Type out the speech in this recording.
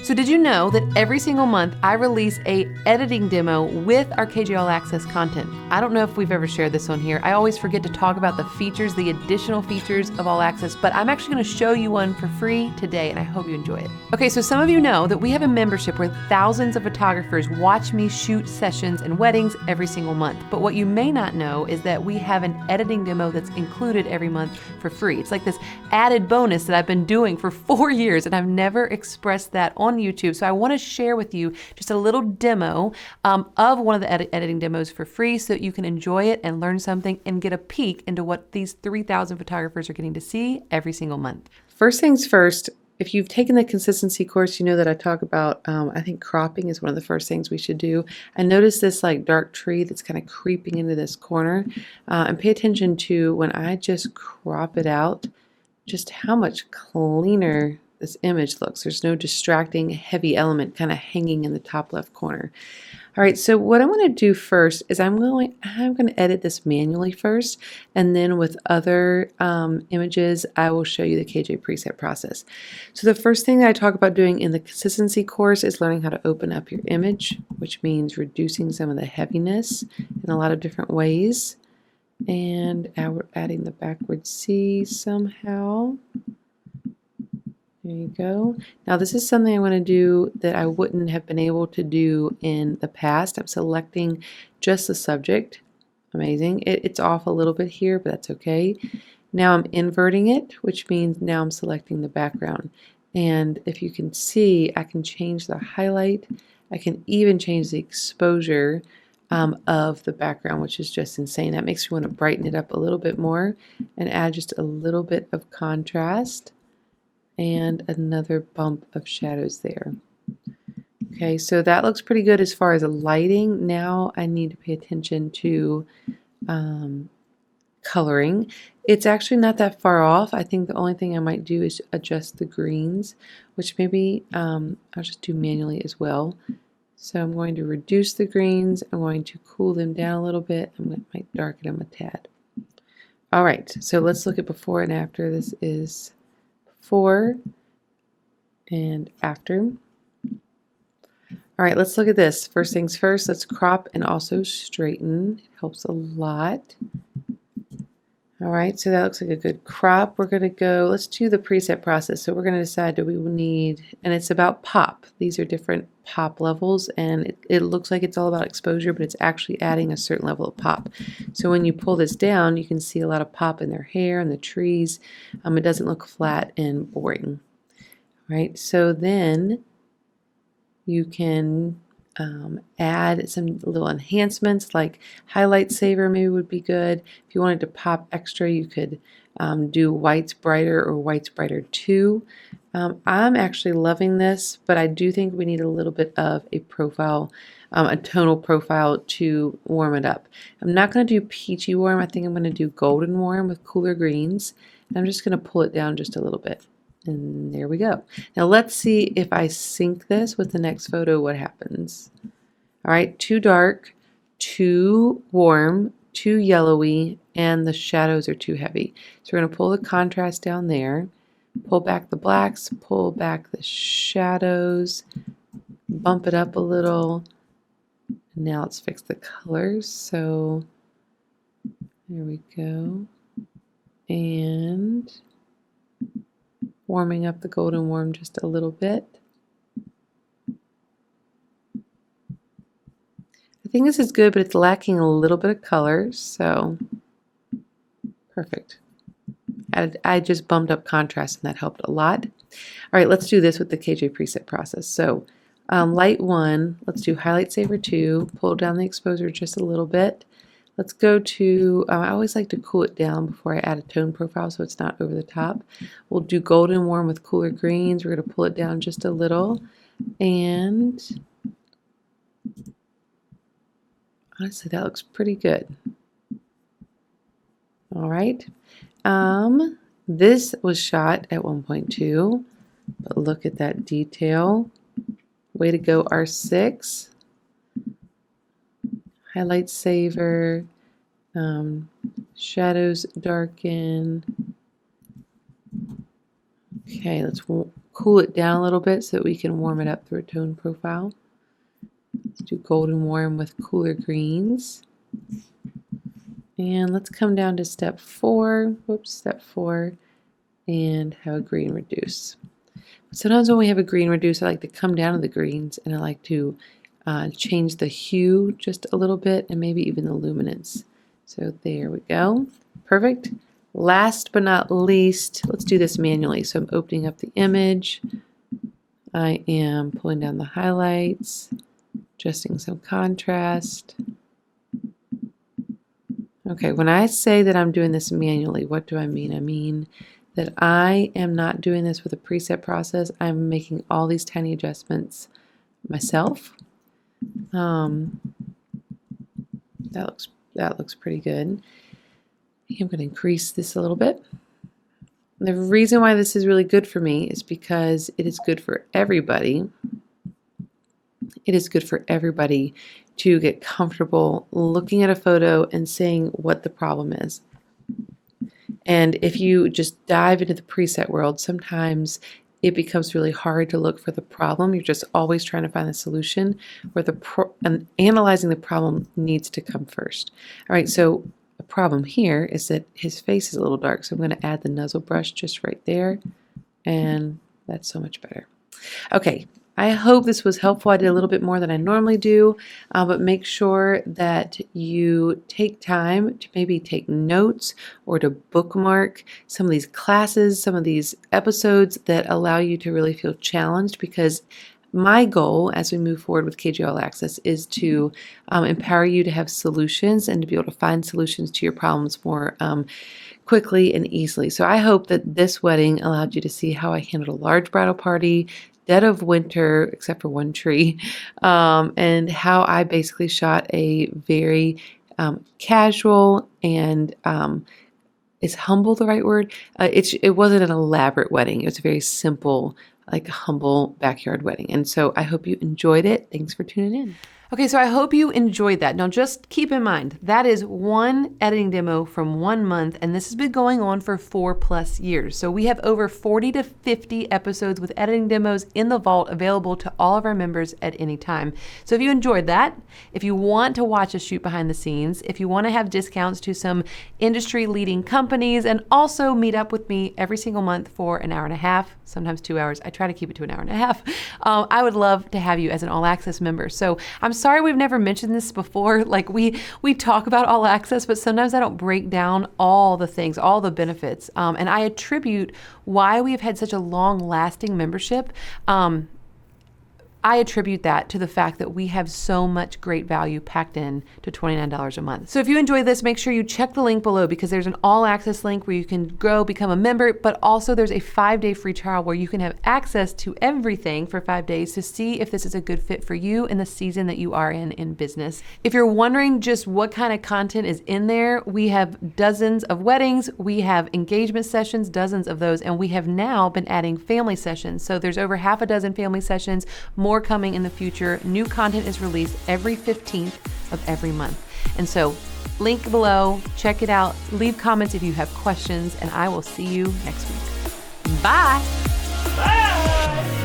So did you know that every single month I release a editing demo with our KJ All Access content? I don't know if we've ever shared this on here. I always forget to talk about the features, the additional features of All Access, but I'm actually going to show you one for free today, and I hope you enjoy it. Okay, so some of you know that we have a membership where thousands of photographers watch me shoot sessions and weddings every single month. But what you may not know is that we have an editing demo that's included every month for free. It's like this added bonus that I've been doing for 4 years, and I've never expressed that on YouTube. So I want to share with you just a little demo of one of the editing demos for free so that you can enjoy it and learn something and get a peek into what these 3,000 photographers are getting to see every single month. First things first, if you've taken the consistency course, you know that I talk about, I think cropping is one of the first things we should do. I noticed this like dark tree that's kind of creeping into this corner, and pay attention to when I just crop it out, just how much cleaner this image looks. There's no distracting heavy element kind of hanging in the top left corner. All right, so what I want to do first is I'm going to edit this manually first, and then with other images, I will show you the KJ preset process. So the first thing that I talk about doing in the consistency course is learning how to open up your image, which means reducing some of the heaviness in a lot of different ways. And now we're adding the backward C somehow. There you go. Now this is something I want to do that I wouldn't have been able to do in the past. I'm selecting just the subject. Amazing. It's off a little bit here, but that's okay. Now I'm inverting it, which means now I'm selecting the background. And if you can see, I can change the highlight. I can even change the exposure of the background, which is just insane. That makes me want to brighten it up a little bit more and add just a little bit of contrast and another bump of shadows there. Okay, so that looks pretty good as far as the lighting. Now I need to pay attention to coloring. It's actually not that far off. I think the only thing I might do is adjust the greens, which maybe I'll just do manually as well. So I'm going to reduce the greens. I'm going to cool them down a little bit. Might darken them a tad. All right, so let's look at before and after. This is before and after. All right, let's look at this. First things first, let's crop and also straighten. It helps a lot. All right, so that looks like a good crop. We're going to go, let's do the preset process. So we're going to decide, do we need, and it's about pop. These are different pop levels, and it looks like it's all about exposure, but it's actually adding a certain level of pop. So when you pull this down, you can see a lot of pop in their hair and the trees. It doesn't look flat and boring. All right, so then you can add some little enhancements like highlight saver maybe would be good. If you wanted to pop extra, you could do whites brighter or whites brighter 2. I'm actually loving this, but I do think we need a little bit of a profile, a tonal profile to warm it up. I'm not going to do peachy warm. I think I'm going to do golden warm with cooler greens. And I'm just going to pull it down just a little bit. And there we go. Now let's see if I sync this with the next photo, what happens. All right, too dark, too warm, too yellowy, and the shadows are too heavy. So we're going to pull the contrast down there, pull back the blacks, pull back the shadows, bump it up a little. And now let's fix the colors. So there we go. And warming up the golden warm just a little bit. I think this is good, but it's lacking a little bit of color, so perfect. I just bumped up contrast and that helped a lot. All right, let's do this with the KJ preset process. So light 1, let's do highlight saver 2, pull down the exposure just a little bit. Let's go to, I always like to cool it down before I add a tone profile so it's not over the top. We'll do golden warm with cooler greens. We're going to pull it down just a little. And honestly, that looks pretty good. All right. This was shot at 1.2, but look at that detail. Way to go, R6. Highlight saver, shadows darken. Okay, let's cool it down a little bit so that we can warm it up through a tone profile. Let's do golden warm with cooler greens. And let's come down to step 4, and have a green reduce. Sometimes when we have a green reduce, I like to come down to the greens and I like to change the hue just a little bit and maybe even the luminance. So there we go. Perfect. Last but not least, let's do this manually. So I'm opening up the image. I am pulling down the highlights, adjusting some contrast. Okay, when I say that I'm doing this manually, what do I mean? I mean that I am not doing this with a preset process. I'm making all these tiny adjustments myself. That looks pretty good. I'm going to increase this a little bit. The reason why this is really good for me is because it is good for everybody. It is good for everybody to get comfortable looking at a photo and saying what the problem is. And if you just dive into the preset world, sometimes it becomes really hard to look for the problem. You're just always trying to find the solution, where and analyzing the problem needs to come first. All right, so the problem here is that his face is a little dark, so I'm going to add the nuzzle brush just right there, and that's so much better. Okay, I hope this was helpful. I did a little bit more than I normally do, but make sure that you take time to maybe take notes or to bookmark some of these classes, some of these episodes that allow you to really feel challenged, because my goal as we move forward with KJ All Access is to empower you to have solutions and to be able to find solutions to your problems more quickly and easily. So I hope that this wedding allowed you to see how I handled a large bridal party, dead of winter, except for one tree, and how I basically shot a very casual and is humble the right word? It wasn't an elaborate wedding. It was a very simple, like humble backyard wedding. And so I hope you enjoyed it. Thanks for tuning in. Okay, so I hope you enjoyed that. Now just keep in mind, that is one editing demo from 1 month, and this has been going on for 4+ years. So we have over 40 to 50 episodes with editing demos in the vault available to all of our members at any time. So if you enjoyed that, if you want to watch us shoot behind the scenes, if you want to have discounts to some industry leading companies, and also meet up with me every single month for an hour and a half, sometimes 2 hours. I try to keep it to an hour and a half. I would love to have you as an All Access member. So I'm sorry we've never mentioned this before. Like we talk about All Access, but sometimes I don't break down all the things, all the benefits. And I attribute why we've had such a long lasting membership. I attribute that to the fact that we have so much great value packed in to $29 a month. So if you enjoy this, make sure you check the link below, because there's an all access link where you can go become a member, but also there's a 5-day free trial where you can have access to everything for 5 days to see if this is a good fit for you in the season that you are in business. If you're wondering just what kind of content is in there, we have dozens of weddings, we have engagement sessions, dozens of those, and we have now been adding family sessions. So there's over half a dozen family sessions, more coming in the future. New content is released every 15th of every month. And so link below, check it out, leave comments if you have questions, and I will see you next week. Bye. Bye.